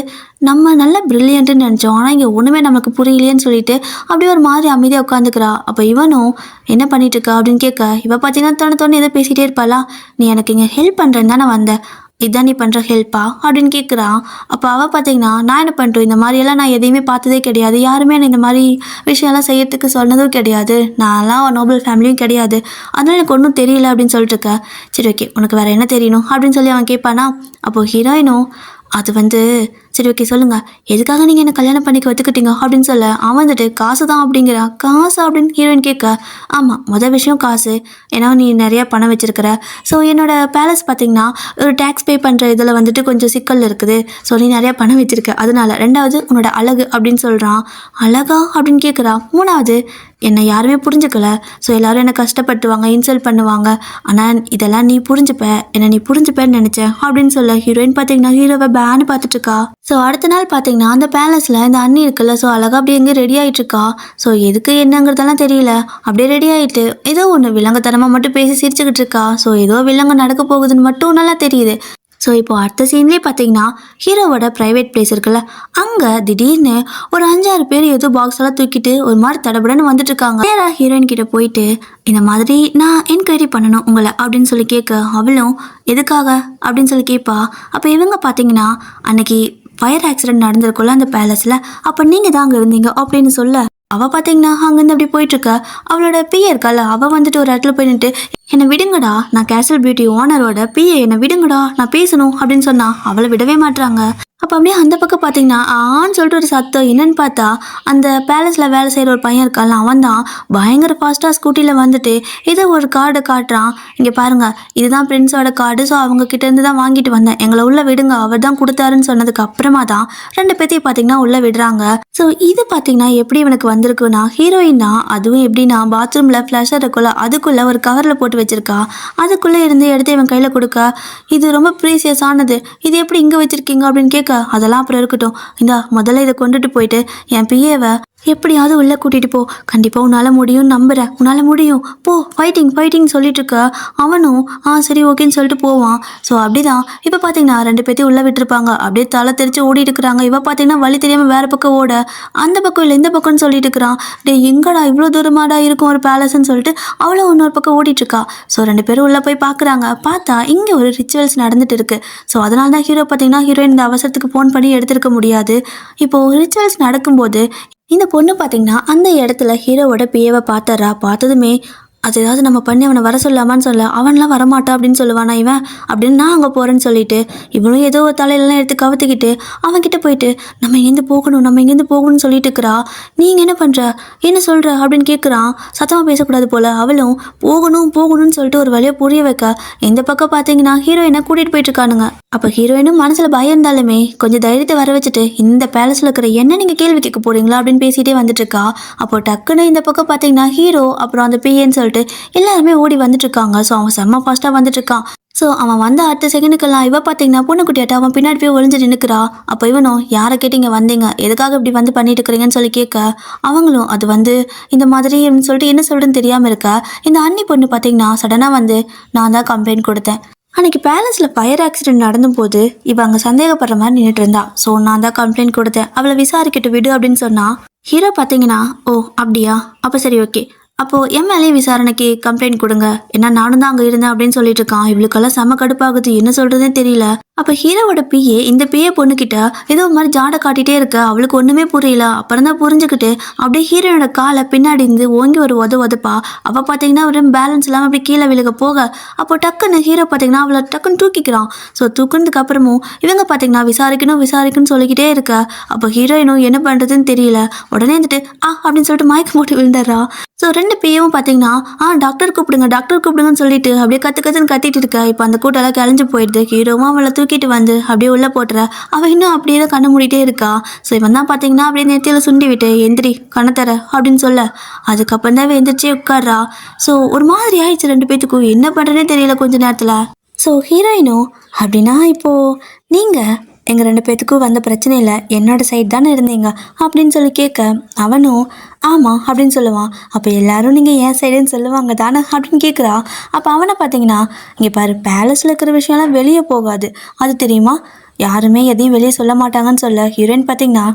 நம்ம நல்ல ப்ரில்லியன்ட்டுன்னு நினச்சோம், ஆனால் இங்கே ஒன்றுமே நமக்கு புரியலையேன்னு சொல்லிட்டு அப்படியே ஒரு மாதிரி அமைதியாக உட்காந்துக்கிறா. அப்போ இவனும் என்ன பண்ணிட்டு இருக்கா அப்படின்னு கேட்க இவ பார்த்தீங்கன்னா தோணு ஏதோ பேசிகிட்டே இருப்பாளா. நீ எனக்கு இங்கே ஹெல்ப் பண்ணுறேன்னு தானே வந்தேன், இதான் நீ பண்ணுற ஹெல்ப்பா அப்படின்னு கேட்குறான். அப்போ அவள் பார்த்தீங்கன்னா நான் என்ன பண்ணுறோம் இந்த மாதிரியெல்லாம் நான் எதையுமே பார்த்ததே கிடையாது, யாருமே நான் இந்த மாதிரி விஷயம்லாம் செய்யறதுக்கு சொன்னதும் கிடையாது, நான்லாம் நோபல் ஃபேமிலியும் கிடையாது, அதனால எனக்கு ஒன்றும் தெரியல அப்படின்னு சொல்லிட்டு இருக்க. சரி ஓகே உனக்கு வேறு என்ன தெரியணும் அப்படின்னு சொல்லி அவன் கேட்பானா. அப்போது ஹீரோயினும் அது வந்து சரி ஓகே சொல்லுங்க, எதுக்காக நீங்கள் என்ன கல்யாணம் பண்ணிக்க ஒத்துக்கிட்டீங்க அப்படின்னு சொல்ல அவன் வந்துட்டு காசு தான் அப்படிங்கிறா. காசு அப்படின்னு ஹீரோயின் கேட்க, ஆமாம் மொதல் விஷயம் காசு. ஏன்னா நீ நிறையா பணம் வச்சிருக்கிற. ஸோ என்னோட பேலஸ் பார்த்தீங்கன்னா ஒரு டேக்ஸ் பே பண்ணுற இதில் வந்துட்டு கொஞ்சம் சிக்கல் இருக்குது. ஸோ நீ நிறையா பணம் வச்சிருக்க அதனால. ரெண்டாவது உன்னோட அழகு அப்படின்னு சொல்கிறான். அழகா அப்படின்னு கேட்குறா. மூணாவது என்னை யாருமே புரிஞ்சுக்கல. ஸோ எல்லோரும் என்னை கஷ்டப்படுத்துவாங்க, இன்சல்ட் பண்ணுவாங்க. ஆனால் இதெல்லாம் நீ புரிஞ்சுப்ப, என்னை நீ புரிஞ்சுப்பேன்னு நினச்சேன் அப்படின்னு சொல்ல ஹீரோயின் பார்த்தீங்கன்னா ஹீரோவை பேன்னு பார்த்துட்ருக்கா. ஸோ அடுத்த நாள் பார்த்தீங்கன்னா அந்த பேலஸில் இந்த அண்ணி இருக்குல்ல, ஸோ அழகாக அப்படியே எங்கே ரெடி ஆகிட்டுருக்கா. ஸோ எதுக்கு என்னங்கிறதெல்லாம் தெரியல. அப்படியே ரெடி ஆகிட்டு ஏதோ ஒன்று விலங்குத்தனமாக மட்டும் பேசி சிரிச்சுக்கிட்டு இருக்கா. ஸோ ஏதோ விலங்கு நடக்க போகுதுன்னு மட்டும் நல்லா தெரியுது. ஸோ இப்போ அடுத்த சீன்லேயே பார்த்தீங்கன்னா ஹீரோவோட ப்ரைவேட் பிளேஸ் இருக்குல்ல, அங்கே திடீர்னு ஒரு 5-6 பேர் ஏதோ பாக்ஸ் எல்லாம் தூக்கிட்டு ஒரு மாதிரி தடபடன்னு வந்துட்டு இருக்காங்க. நேராக ஹீரோயின் கிட்ட போயிட்டு இந்த மாதிரி நான் என்கொயரி பண்ணணும் உங்களை அப்படின்னு சொல்லி கேட்க, அவளும் எதுக்காக அப்படின்னு சொல்லி கேட்பா. அப்போ இவங்க பார்த்தீங்கன்னா அன்னைக்கு ஃபயர் ஆக்சிடென்ட் நடந்திருக்குல்ல அந்த பேலஸில், அப்போ நீங்கள் தான் அங்கே இருந்தீங்க அப்படின்னு சொல்ல, அவள் பார்த்தீங்கன்னா அங்கேருந்து அப்படி போயிட்டுருக்க. அவளோட பிஏ இருக்கால, அவள் வந்துட்டு ஒரு இடத்துல போயிட்டு என்னை விடுங்கடா, நான் கேசல் பியூட்டி ஓனரோட பிஏ, என்னை விடுங்கடா நான் பேசணும் அப்படின்னு சொன்னா அவளை விடவே மாட்டுறாங்க. அப்போ அப்படியே அந்த பக்கம் பார்த்தீங்கன்னா ஆன்னு சொல்லிட்டு ஒரு சத்தம். என்னன்னு பார்த்தா அந்த பேலஸில் வேலை செய்கிற ஒரு பையன் இருக்கால, அவன் தான் பயங்கர ஃபாஸ்ட்டாக ஸ்கூட்டியில் வந்துட்டு ஏதோ ஒரு கார்டை காட்டுறான். இங்கே பாருங்கள் இதுதான் பிரின்ஸோட கார்டு. ஸோ அவங்க கிட்டேருந்து தான் வாங்கிட்டு வந்தேன், எங்களை உள்ளே விடுங்க, அவர் தான் கொடுத்தாருன்னு சொன்னதுக்கு அப்புறமா தான் 2 பேர்த்தையும் பார்த்தீங்கன்னா உள்ளே விடுறாங்க. ஸோ இது பார்த்தீங்கன்னா எப்படி இவனுக்கு வந்திருக்குன்னா, ஹீரோயின் தான். அதுவும் எப்படின்னா பாத்ரூமில் ஃப்ளஷர் இருக்குல்ல, அதுக்குள்ளே ஒரு கவரில் போட்டு வச்சிருக்கா. அதுக்குள்ளே இருந்து எடுத்து இவன் கையில் கொடுக்க, இது ரொம்ப ப்ரீசியஸ் ஆனது, இது எப்படி இங்கே வச்சிருக்கீங்க அப்படின்னு கேட்க, அதெல்லாம் அப்புறம் இருக்கட்டும், இந்தா முதல்ல இதை கொண்டுட்டு போயிட்டு என் பிஏவை எப்படியாவது உள்ளே கூட்டிகிட்டு போ, கண்டிப்பாக உன்னால் முடியும்னு நம்புகிறேன், உன்னால் முடியும், போ ஃபைட்டிங் ஃபைட்டிங் சொல்லிட்டு இருக்க. அவனும் சரி ஓகேன்னு சொல்லிட்டு போவான். ஸோ அப்படிதான் இப்போ பார்த்தீங்கன்னா 2 பேர்த்தையும் உள்ளே விட்டுருப்பாங்க. அப்படியே தலை தெரிச்சு ஓடிட்டு இருக்கிறாங்க. இவ பார்த்தீங்கன்னா வழி தெரியாமல் வேறு பக்கம் ஓட, அந்த பக்கம் இல்லை இந்த பக்கம்னு சொல்லிட்டு இருக்கிறான். டே எங்கடா இவ்வளோ தூரமாடா இருக்கும் ஒரு பேலஸ்ன்னு சொல்லிட்டு அவளும் இன்னொரு பக்கம் ஓடிட்டுருக்கா. ஸோ 2 பேரும் உள்ளே போய் பார்க்குறாங்க. பார்த்தா இங்கே ஒரு ரிச்சுவல்ஸ் நடந்துட்டு இருக்கு. ஸோ அதனால தான் ஹீரோ பார்த்தீங்கன்னா ஹீரோயின் இந்த அவசரத்துக்கு ஃபோன் பண்ணி எடுத்துருக்க முடியாது. இப்போது ரிச்சுவல்ஸ் நடக்கும்போது இந்த பொண்ணு பார்த்தீங்கன்னா அந்த இடத்துல ஹீரோவோட பிஏவை பார்த்தா. பார்த்ததுமே அது ஏதாவது நம்ம பண்ணி அவனை வர சொல்லாமான்னு சொல்ல, அவன்லாம் வரமாட்டான் அப்படின்னு சொல்லுவானா இவன். அப்படின்னு நான் அங்கே போகிறேன்னு சொல்லிட்டு இவனும் ஏதோ ஒரு தலையிலலாம் எடுத்து கவுத்துக்கிட்டு அவன்கிட்ட போயிட்டு நம்ம இங்கேருந்து போகணும், நம்ம இங்கேருந்து போகணும்னு சொல்லிட்டு இருக்கிறா. நீங்கள் என்ன பண்ணுற, என்ன சொல்கிற அப்படின்னு கேட்குறான். சத்தமாக பேசக்கூடாது போல். அவளும் போகணும் போகணும்னு சொல்லிட்டு ஒரு வழியாக புரிய வைக்க, இந்த பக்கம் பார்த்தீங்கன்னா ஹீரோயினை கூட்டிகிட்டு போயிட்டுருக்கானுங்க. அப்போ ஹீரோயினும் மனசில் பயம் இருந்தாலுமே கொஞ்சம் தைரியத்தை வர வச்சுட்டு இந்த பேலஸில் இருக்கிற என்ன நீங்கள் கேள்வி கேட்க போகிறீங்களா அப்படின்னு பேசிகிட்டே வந்துட்டுருக்கா. அப்போ டக்குன்னு இந்த பக்கம் பார்த்தீங்கன்னா ஹீரோ அப்புறம் அந்த பிஏன்னு சொல்லிட்டு எல்லாருமே ஓடி வந்துட்டுருக்காங்க. ஸோ அவன் செம்ம ஃபாஸ்ட்டாக வந்துட்டுருக்கான். ஸோ அவன் வந்த அடுத்த செகண்டுக்கெல்லாம் இவ பார்த்தீங்கன்னா பொண்ணுக்குட்டியாட்ட அவன் பின்னாடி போய் ஒளிஞ்சு நின்றுக்கிறா. அப்போ இவனும் யாரை கேட்டீங்க வந்தீங்க, எதுக்காக இப்படி வந்து பண்ணிட்டு இருக்கிறீங்கன்னு சொல்லி கேட்க, அவங்களும் அது வந்து இந்த மாதிரி சொல்லிட்டு என்ன சொல்கிறேன்னு தெரியாமல் இருக்க. இந்த அண்ணி பொண்ணு பார்த்தீங்கன்னா சடனாக வந்து நான் தான் கம்ப்ளைண்ட் கொடுத்தேன், அன்றைக்கி பேலஸில் ஃபயர் ஆக்சிடென்ட் நடந்தும்போது இவ அங்கே சந்தேகப்படுற மாதிரி நின்றுட்டு இருந்தா. ஸோ நான் தான் கம்ப்ளைண்ட் கொடுத்தேன், அவளை விசாரிக்கிட்டு விடு அப்படின்னு சொன்னா. ஹீரோ பார்த்தீங்கன்னா ஓ அப்படியா, அப்போ சரி ஓகே, அப்போது என் மேலேயும் விசாரணைக்கு கம்ப்ளைண்ட் கொடுங்க, ஏன்னா நானும் தான் அங்கே இருந்தேன் அப்படின்னு சொல்லிட்டு இருக்கான். இவளுக்கெல்லாம் செம கடுப்பாகுது, என்ன சொல்கிறதே தெரியல. அப்போ ஹீரோவோட பிஏ இந்த பிஏ பொண்ணுக்கிட்ட ஏதோ ஒரு மாதிரி ஜாடை காட்டிகிட்டே இருக்க, அவளுக்கு ஒன்றுமே புரியல. அப்புறம் தான் புரிஞ்சுக்கிட்டு அப்படியே ஹீரோனோட காலை பின்னாடி இருந்து ஓங்கி ஒரு உதப்பா. அவள் பார்த்தீங்கன்னா ஒரு பேலன்ஸ் இல்லாமல் அப்படி கீழே விழுக போக, அப்போ டக்குன்னு ஹீரோ பார்த்தீங்கன்னா அவளை டக்குன்னு தூக்கிக்கிறான். ஸோ தூக்குனதுக்கு அப்புறமும் இவங்க பார்த்தீங்கன்னா விசாரிக்கணும்னு சொல்லிக்கிட்டே இருக்க. அப்போ ஹீரோயினும் என்ன பண்ணுறதுன்னு தெரியல. உடனே வந்துட்டு அப்படின்னு சொல்லிட்டு மயக்கம் போட்டு விழுந்துடுறா. ஸோ 2 பிஏவும் பார்த்தீங்கன்னா டாக்டர் கூப்பிடுங்கன்னு சொல்லிட்டு அப்படியே கத்துன்னு கத்திட்டு இருக்கா. இப்போ அந்த கூட்டெல்லாம் கிளஞ்சு போயிடுது. ஹீரோவும் அவளை தூக்கிட்டு வந்து அப்படியே உள்ளே போட்டுற. அவள் இன்னும் அப்படியே தான் கண்ணை மூடிட்டே இருக்கா. ஸோ இவன் தான் பார்த்தீங்கன்னா அப்படியே நெத்தியில் சுண்டி விட்டு எந்திரி கண்ணை தர அப்படின்னு சொல்ல, அதுக்கப்புறம் தான் எந்திரிச்சே உட்கார்றா. ஸோ ஒரு மாதிரி ஆயிடுச்சு 2 பேத்துக்கும், என்ன பண்ணுறதுனே தெரியல கொஞ்ச நேரத்தில். ஸோ ஹீரோயினும் அப்படின்னா இப்போது நீங்கள் எங்கள் 2 பேத்துக்கும் வந்த பிரச்சனையில் என்னோட சைட் தானே இருந்தீங்க அப்படின்னு சொல்லி கேட்க, அவனும் ஆமாம் அப்படின்னு சொல்லுவான். அப்போ எல்லாரும் நீங்கள் ஏன் சைடுன்னு சொல்லுவாங்க தானே அப்படின்னு கேட்குறா. அப்போ அவனை பார்த்தீங்கன்னா இங்கே பாரு, பேலஸில் இருக்கிற விஷயம்லாம் வெளியே போகாது, அது தெரியுமா, யாருமே எதையும் வெளியே சொல்ல மாட்டாங்கன்னு சொல்ல. ஹீரோயின் பார்த்தீங்கன்னா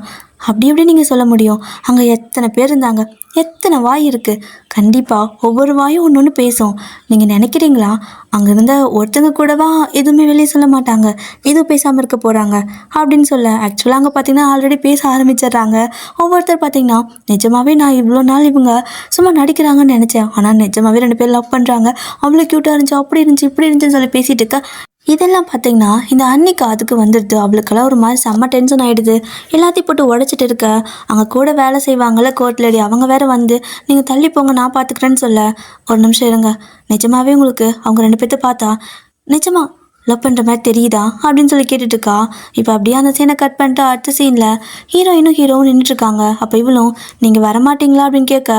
அப்படி எப்படி நீங்கள் சொல்ல முடியும், அங்கே எத்தனை பேர் இருந்தாங்க, எத்தனை வாய் இருக்குது, கண்டிப்பாக ஒவ்வொரு வாயும் ஒன்று பேசும், நீங்கள் நினைக்கிறீங்களா அங்கே இருந்த ஒருத்தங்க கூடவா எதுவுமே வெளியே சொல்ல மாட்டாங்க, எதுவும் பேசாமல் இருக்க போகிறாங்க அப்படின்னு சொல்ல. ஆக்சுவலாக அங்கே பார்த்தீங்கன்னா ஆல்ரெடி பேச ஆரம்பிச்சிடுறாங்க ஒவ்வொருத்தர். பார்த்தீங்கன்னா நிஜமாகவே நான் இவ்வளோ நாள் இவங்க சும்மா நடிக்கிறாங்கன்னு நினச்சேன், ஆனால் நிஜமாகவே 2 பேர் லவ் பண்ணுறாங்க, அவ்வளோ க்யூட்டாக இருந்துச்சு, அப்படி இருந்துச்சு இப்படி இருந்துச்சுன்னு சொல்லி பேசிகிட்டு இருக்க. இதெல்லாம் பார்த்தீங்கன்னா இந்த அன்னிக்கு அதுக்கு வந்துடுது. அவளுக்கெல்லாம் ஒரு மாதிரி செம்ம டென்ஷன் ஆகிடுது. எல்லாத்தையும் போட்டு உடச்சிட்டு இருக்க அங்கே கூட வேலை செய்வாங்கள்ல கோர்ட் லேடி, அவங்க வேற வந்து நீங்கள் தள்ளி போங்க நான் பார்த்துக்கிறேன்னு சொல்ல, ஒரு நிமிஷம் இருங்க, நிஜமாவே உங்களுக்கு அவங்க 2 பேர்த்த பார்த்தா நிஜமா லவ் பண்ணுற மாதிரி தெரியுதா அப்படின்னு சொல்லி கேட்டுட்டு இருக்கா. இப்போ அப்படியே அந்த சீனை கட் பண்ணிட்டு அடுத்த சீனில் ஹீரோவும் நின்றுட்டுருக்காங்க. அப்போ இவளும் நீங்கள் வரமாட்டீங்களா அப்படின்னு கேட்க,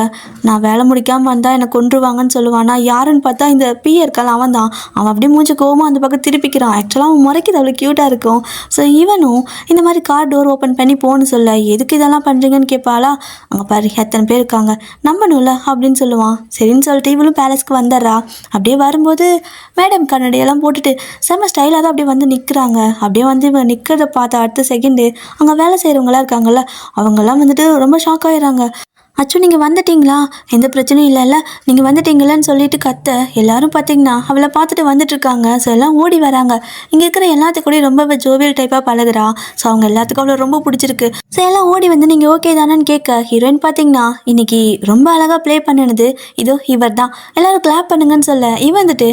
நான் வேலை முடிக்காமல் வந்தால் என்னை கொன்றுவாங்கன்னு சொல்லுவானா. யாருன்னு பார்த்தா இந்த இருக்கான் அவன் தான். அவன் அப்படியே மூஞ்சி கோவமாக அந்த பக்கம் திருப்பிக்கிறான். ஆக்சுவலாக அவன் முறைக்குது அவ்வளோ க்யூட்டாக இருக்கும். ஸோ இவனும் இந்த மாதிரி கார் டோர் ஓப்பன் பண்ணி போன்னு சொல்ல, எதுக்கு இதெல்லாம் பண்ணுறீங்கன்னு கேட்பாளா. அங்கே பாரு எத்தனை பேர் இருக்காங்க நம்பணும்ல அப்படின்னு சொல்லுவான். சரின்னு சொல்லிட்டு இவளும் பேலஸ்க்கு வந்துடுறா. அப்படியே வரும்போது மேடம் கண்ணாடியெல்லாம் போட்டுட்டு செம்ம ஸ்டைலாக தான் அப்படியே வந்து நிற்கிறாங்க. அப்படியே வந்து இவங்க நிற்கிறத பார்த்த அடுத்த செகண்டு அங்கே வேலை செய்கிறவங்களாம் இருக்காங்கல்ல, அவங்கெல்லாம் வந்துட்டு ரொம்ப ஷாக் ஆகிடுறாங்க. அச்சோ நீங்கள் வந்துட்டீங்களா, எந்த பிரச்சனையும் இல்லைல்ல, நீங்கள் வந்துட்டீங்களன்னு சொல்லிட்டு கத்த எல்லாரும் பார்த்தீங்கன்னா அவளை பார்த்துட்டு வந்துட்டுருக்காங்க. ஸோ எல்லாம் ஓடி வராங்க. இங்கே இருக்கிற எல்லாத்துக்கூடயும் ரொம்ப ஜோவியல் டைப்பாக பழகுறா. ஸோ அவங்க எல்லாத்துக்கும் அவளை ரொம்ப பிடிச்சிருக்கு. ஸோ எல்லாம் ஓடி வந்து நீங்கள் ஓகே தானேன்னு கேட்க, ஹீரோயின் பார்த்தீங்கன்னா இன்னைக்கு ரொம்ப அழகாக ப்ளே பண்ணினது இதோ இவர் தான், எல்லோரும் கிளாப் பண்ணுங்கன்னு சொல்ல, வந்துட்டு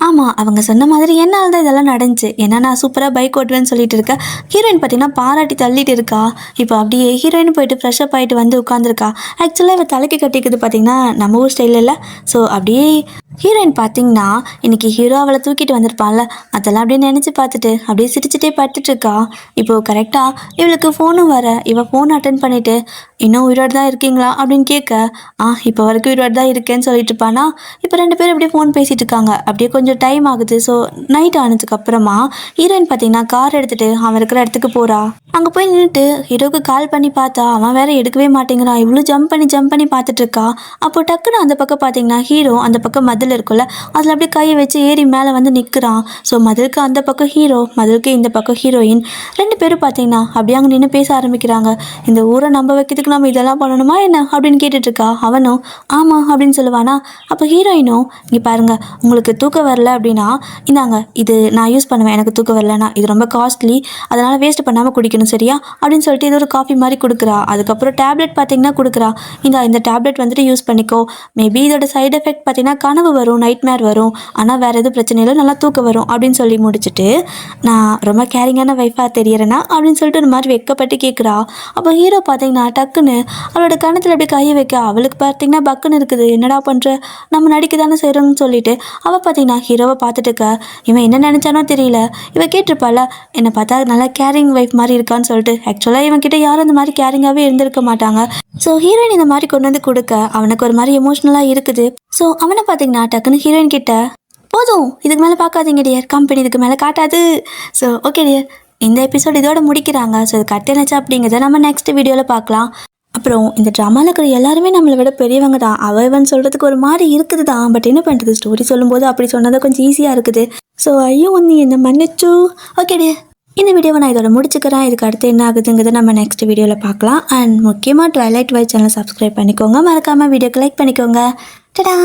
ஆமாம் அவங்க சொன்ன மாதிரி என்னால் தான் இதெல்லாம் நடந்துச்சு, ஏன்னா நான் சூப்பராக பைக் ஓட்டுவேன்னு சொல்லிட்டு இருக்கேன். ஹீரோயின் பார்த்தீங்கன்னா பாராட்டி தள்ளிட்டு இருக்கா. இப்போ அப்படியே ஹீரோயின் போயிட்டு ஃப்ரெஷ்அப் ஆகிட்டு வந்து உட்காந்துருக்கா. ஆக்சுவலாக இவள் தலைக்கு கட்டிக்கிறது பார்த்தீங்கன்னா நம்ம ஊர் ஸ்டைல் இல்லை. ஸோ அப்படியே ஹீரோயின் பார்த்தீங்கன்னா இன்னைக்கு ஹீரோ அவளை தூக்கிட்டு வந்திருப்பான்ல, அதெல்லாம் அப்படியே நினச்சி பார்த்துட்டு அப்படியே சிரிச்சுட்டே படுத்துட்டு இருக்கா. இப்போது கரெக்டாக இவளுக்கு ஃபோனும் வர, இவள் ஃபோன் அட்டன் பண்ணிவிட்டு இன்னும் உயிரோடு தான் இருக்கீங்களா அப்படின்னு கேட்க, இப்போ வரைக்கும் உயிரோடு தான் இருக்கேன்னு சொல்லிட்டு இருப்பானா. இப்போ 2 பேரும் அப்படியே ஃபோன் பேசிகிட்டு இருக்காங்க. அப்படியே கொஞ்சம் டைம் ஆகுது. ஸோ நைட் ஆனதுக்கப்புறமா ஹீரோயின் பார்த்தீங்கன்னா கார் எடுத்துகிட்டு அவன் இருக்கிற இடத்துக்கு போகிறா. அங்கே போய் நின்றுட்டு ஹீரோக்கு கால் பண்ணி பார்த்தா அவன் வேற எடுக்கவே மாட்டேங்கிறான். இவ்வளோ ஜம்ப் பண்ணி பார்த்துட்டு இருக்கா. அப்போ டக்குன்னு அந்த பக்கம் பார்த்தீங்கன்னா ஹீரோ அந்த பக்கம் மதில் இருக்குல்ல, அதில் அப்படியே கையை வச்சு ஏறி மேலே வந்து நிற்கிறான். ஸோ மதிலுக்கு அந்த பக்கம் ஹீரோ, மதிலுக்கு இந்த பக்கம் ஹீரோயின், 2 பேரும் பார்த்தீங்கன்னா அப்படியே அங்கே நின்று பேச ஆரம்பிக்கிறாங்க. இந்த ஊரை நம்ப வைக்கிறதுக்கு நம்ம இதெல்லாம் பண்ணணுமா என்ன அப்படின்னு கேட்டுட்ருக்கா. அவனும் ஆமாம் அப்படின்னு சொல்லுவானா. அப்போ ஹீரோயினும் இங்கே பாருங்கள், உங்களுக்கு தூக்கம் வரல அப்படின்னா இந்தாங்க, இது நான் யூஸ் பண்ணுவேன், எனக்கு தூக்கம் வரலன்னா இது ரொம்ப காஸ்ட்லி, அதனால் வேஸ்ட் பண்ணாமல் குடிக்கணும் சரியா அப்படின்னு சொல்லிட்டு இது ஒரு காஃபி மாதிரி கொடுக்குறா. அதுக்கப்புறம் டேப்லெட் பார்த்தீங்கன்னா கொடுக்குறா. இந்த டேப்லெட் வந்துட்டு யூஸ் பண்ணிக்கோ, மேபி இதோட சைடு எஃபெக்ட் பார்த்தீங்கன்னா கனவு வரும், நைட் மேர் வரும், ஆனால் வேறு எதுவும் பிரச்சனை இல்லை, நல்லா தூக்கம் வரும் அப்படின்னு சொல்லி முடிச்சுட்டு, நான் ரொம்ப கேரிங்கான வைஃபாக தெரியறேனா அப்படின்னு சொல்லிட்டு ஒரு மாதிரி வெக்கப்பட்டு கேட்குறா. அப்போ ஹீரோ பார்த்தீங்கன்னா டக்குன்னு அவளோட கணத்தில் அப்படியே கையை வைக்க, அவளுக்கு பார்த்தீங்கன்னா பக்குன்னு இருக்குது. என்னடா பண்ணுற, நம்ம நடிக்க தானே செய்கிறோம்னு சொல்லிட்டு அவள் பார்த்தீங்கன்னா ஹீரோவை பார்த்துட்டு இருக்க. இவன் என்ன நினச்சானோ தெரியல, இவன் கேட்டிருப்பாள் என்னை பார்த்தா நல்லா கேரிங் வைஃப் மாதிரி இருக்கான்னு சொல்லிட்டு. ஆக்சுவலாக இவன் கிட்ட யாரும் அந்த மாதிரி கேரிங்காகவே இருந்திருக்க மாட்டாங்க. ஸோ ஹீரோயின் இந்த மாதிரி கொண்டு வந்து கொடுக்க அவனுக்கு ஒரு மாதிரி எமோஷ்னலாக இருக்குது. ஸோ அவனை பார்த்தீங்கன்னா டக்குன்னு ஹீரோயின் கிட்ட போதும் இதுக்கு மேலே பார்க்காதீங்க டியர், கம்பெனி இதுக்கு மேலே காட்டாது. ஸோ ஓகே டியர், இந்த எபிசோட் இதோட முடிக்கிறாங்க. ஸோ இது கட்டணச்சா அப்படிங்கிறத நம்ம நெக்ஸ்ட் வீடியோவில் பார்க்கலாம். அப்புறம் இந்த ட்ராமாவில் இருக்கிற எல்லாருமே நம்மளை விட பெரியவங்க தான். அவன் சொல்கிறதுக்கு ஒரு மாதிரி இருக்குது தான், பட் என்ன பண்ணுறது, ஸ்டோரி சொல்லும்போது அப்படி சொன்னதை கொஞ்சம் ஈஸியாக இருக்குது. ஸோ ஐயோ நீ என்ன மன்னிச்சு. ஓகே டியர், இந்த வீடியோவை நான் இதோட முடிச்சுக்கிறேன். இதுக்கு அடுத்து என்ன ஆகுதுங்கிறத நம்ம நெக்ஸ்ட் வீடியோவில் பார்க்கலாம். அண்ட் முக்கியமாக ட்வைலைட் வைட் சேனல் சப்ஸ்கிரைப் பண்ணிக்கோங்க, மறக்காமல் வீடியோக்கு லைக் பண்ணிக்கோங்க. டடா.